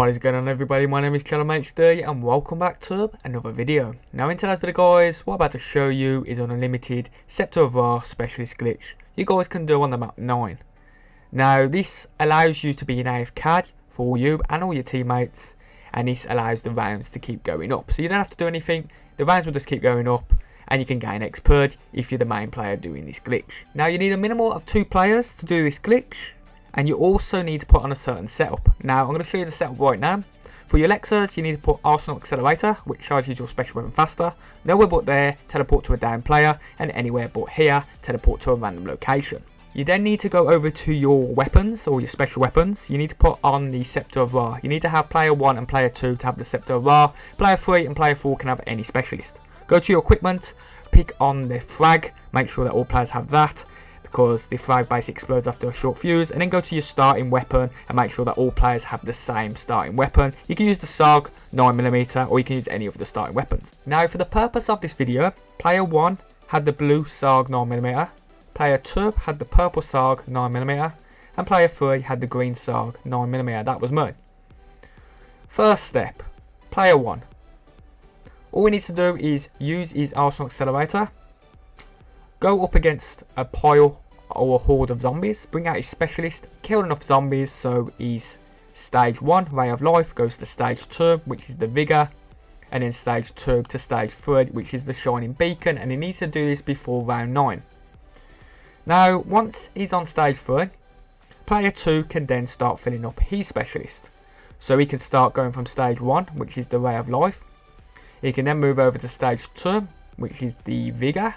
What is going on, everybody? My name is ChadderManHD and welcome back to another video. Now in today's video guys, what I'm about to show you is an unlimited Scepter of Ra specialist glitch you guys can do on the map 9. Now this allows you to be an AFK for you and all your teammates, and this allows the rounds to keep going up. So you don't have to do anything, the rounds will just keep going up and you can gain expert if you're the main player doing this glitch. Now you need a minimum of 2 players to do this glitch, and you also need to put on a certain setup. Now I'm going to show you the setup right now. For your Lexers, you need to put Arsenal Accelerator, which charges your special weapon faster. Nowhere but there, teleport to a down player, and anywhere but here, teleport to a random location. You then need to go over to your weapons, or your special weapons. You need to put on the Scepter of Ra. You need to have player 1 and player 2 to have the Scepter of Ra. Player 3 and player 4 can have any specialist. Go to your equipment, pick on the frag, make sure that all players have that, because the frag base explodes after a short fuse, and then go to your starting weapon and make sure that all players have the same starting weapon. You can use the SAG 9mm or you can use any of the starting weapons. Now for the purpose of this video, player 1 had the blue SAG 9mm, player 2 had the purple SAG 9mm, and player 3 had the green SAG 9mm. That was me. First step, player 1. All we need to do is use his Arsenal Accelerator, go up against a pile or a horde of zombies, bring out his specialist, kill enough zombies so his stage 1 ray of life goes to stage 2, which is the vigor, and then stage 2 to stage 3, which is the shining beacon, and he needs to do this before round 9. Now once he's on stage 3, player 2 can then start filling up his specialist, so he can start going from stage 1, which is the ray of life. He can then move over to stage 2, which is the vigor,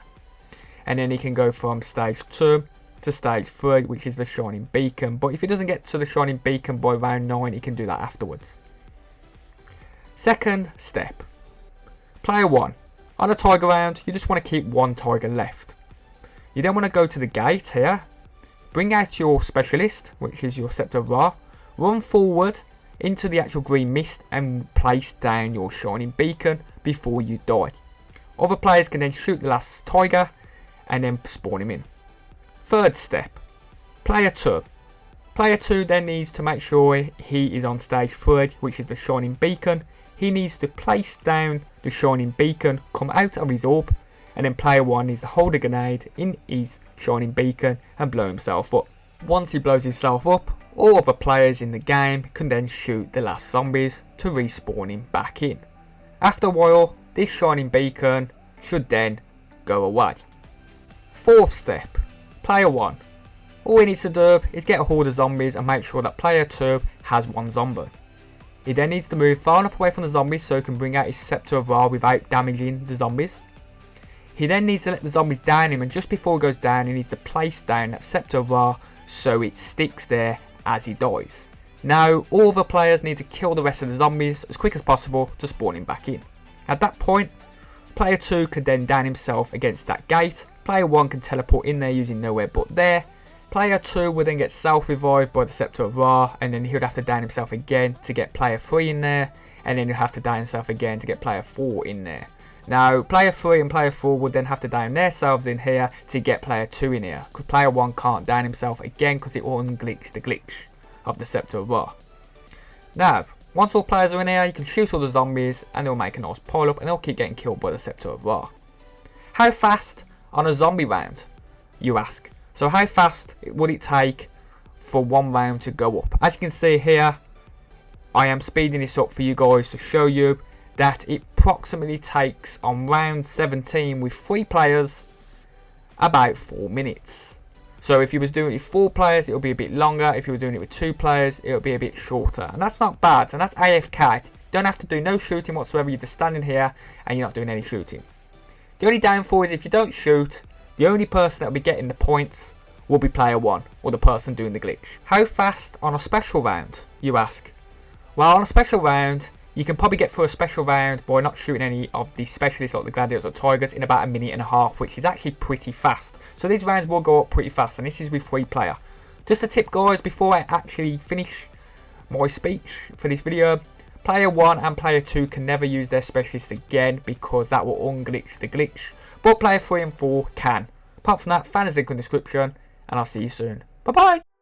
and then he can go from stage 2 to stage 3, which is the shining beacon. But if he doesn't get to the shining beacon by round 9, he can do that afterwards. Second step, player 1. On a tiger round, you just want to keep 1 tiger left. You then want to go to the gate here, bring out your specialist, which is your Scepter of Ra, run forward into the actual green mist and place down your shining beacon before you die. Other players can then shoot the last tiger and then spawn him in. Third step, player 2. Player 2 then needs to make sure he is on stage 3, which is the shining beacon. He needs to place down the shining beacon, come out of his orb, and then player 1 needs to hold a grenade in his shining beacon and blow himself up. Once he blows himself up, all other players in the game can then shoot the last zombies to respawn him back in. After a while, this shining beacon should then go away. Fourth step, player 1. All he needs to do is get a horde of zombies and make sure that player 2 has 1 zombie. He then needs to move far enough away from the zombies so he can bring out his Scepter of Ra without damaging the zombies. He then needs to let the zombies down him, and just before he goes down he needs to place down that Scepter of Ra so it sticks there as he dies. Now all the players need to kill the rest of the zombies as quick as possible to spawn him back in. At that point, player 2 can then down himself against that gate. Player 1 can teleport in there using nowhere but there. Player 2 will then get self-revived by the Scepter of Ra, and then he would have to down himself again to get player 3 in there, and then he'll have to down himself again to get player 4 in there. Now player 3 and player 4 would then have to down themselves in here to get player 2 in here, because player 1 can't down himself again because it will unglitch the glitch of the Scepter of Ra. Now once all players are in here, you can shoot all the zombies and they'll make a nice pile up and they'll keep getting killed by the Scepter of Ra. How fast on a zombie round, you ask? So how fast would it take for 1 round to go up? As you can see here, I am speeding this up for you guys to show you that it approximately takes on round 17 with 3 players about 4 minutes. So if you was doing it with 4 players, it'll be a bit longer. If you were doing it with 2 players, it'll be a bit shorter. And that's not bad, and that's AFK. You don't have to do no shooting whatsoever, you're just standing here and you're not doing any shooting. The only downfall is if you don't shoot, the only person that will be getting the points will be player 1, or the person doing the glitch. How fast on a special round, you ask? Well, on a special round, you can probably get through a special round by not shooting any of the specialists like the gladiators or tigers in about 1.5 minutes, which is actually pretty fast. So these rounds will go up pretty fast, and this is with 3 player. Just a tip guys, before I actually finish my speech for this video, player 1 and player 2 can never use their specialist again because that will unglitch the glitch. But player 3 and 4 can. Apart from that, find the link in the description, and I'll see you soon. Bye bye!